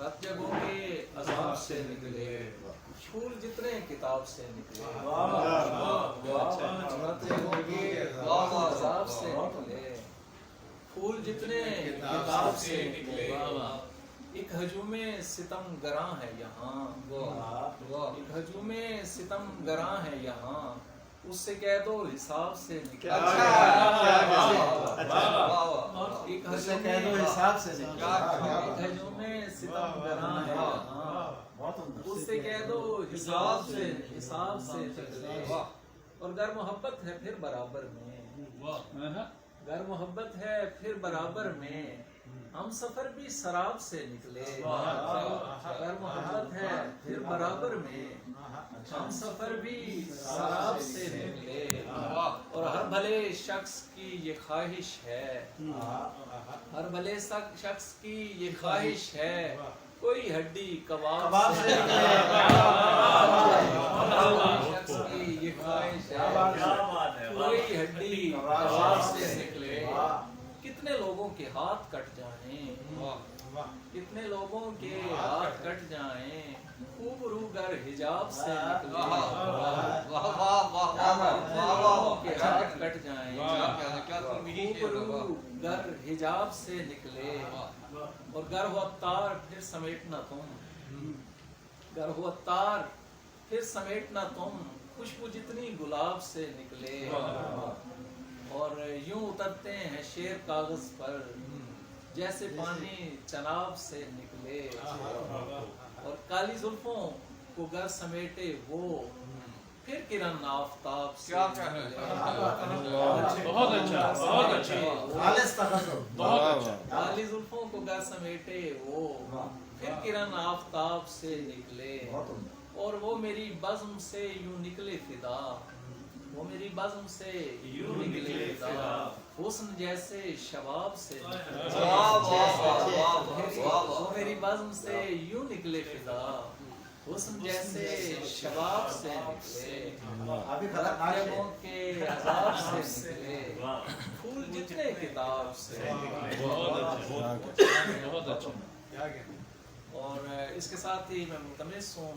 رت جگہوں کے عذاب سے نکلے، پھول جتنے کتاب سے نکلے، رت جگہوں کے عذاب سے نکلے، پھول جتنے کتاب سے نکلے، ایک ہجوم ستم گراں ہے یہاں، ایک ہجوم ستم گراں ہے یہاں، اس سے کہہ دو حساب سے نکلے، ایک ہجوم ستم گراں ہے یہاں، اس سے کہہ دو حساب سے نکلے، اور گر محبت ہے پھر برابر میں، گر محبت ہے پھر برابر میں، ہم سفر بھی سراب سے نکلے، گر محبت ہے پھر برابر میں، ہم سفر بھی سراب سے نکلے، اور ہر بھلے شخص کی یہ خواہش ہے، ہر بھلے شخص کی یہ خواہش ہے، کوئی ہڈی کباب سے نکلے، شخص کی یہ خواہش ہے، کوئی ہڈی کباب سے نکلے، کتنے لوگوں کے ہاتھ کٹ جائیں، کتنے لوگوں کے ہاتھ کٹ جائیں، خوب رو گر حجاب سے نکلے، لوگوں کے ہاتھ کٹ جائیں، خوب رو گر حجاب سے نکلے، اور گر ہو اتار پھر سمیٹنا تم، گر ہو اتار پھر سمیٹنا تم، خوشبو جتنی گلاب سے نکلے، اور یوں اترتے ہیں شیر کاغذ پر جیسے پانی چناب سے نکلے، اور کالی زلفوں کو گر سمیٹے وہ پھر کرن آفتاب سے نکلے، بہت اچھا، بہت اچھا، کالی زلفوں کو گر سمیٹے وہ پھر کرن آفتاب سے نکلے، اور وہ میری بزم سے یوں نکلے فدا، وہ میری بزم سے یوں نکلے فدا، حسن جیسے شباب سے نکلے، وہ میری بزم سے یوں نکلے فدا، حسن جیسے شباب سے نکلے، رتبوں کے عذاب سے نکلے، پھول جتنے کتاب سے نکلے۔ بہت اچھا۔ اور اس کے ساتھ ہی میں ملتمس ہوں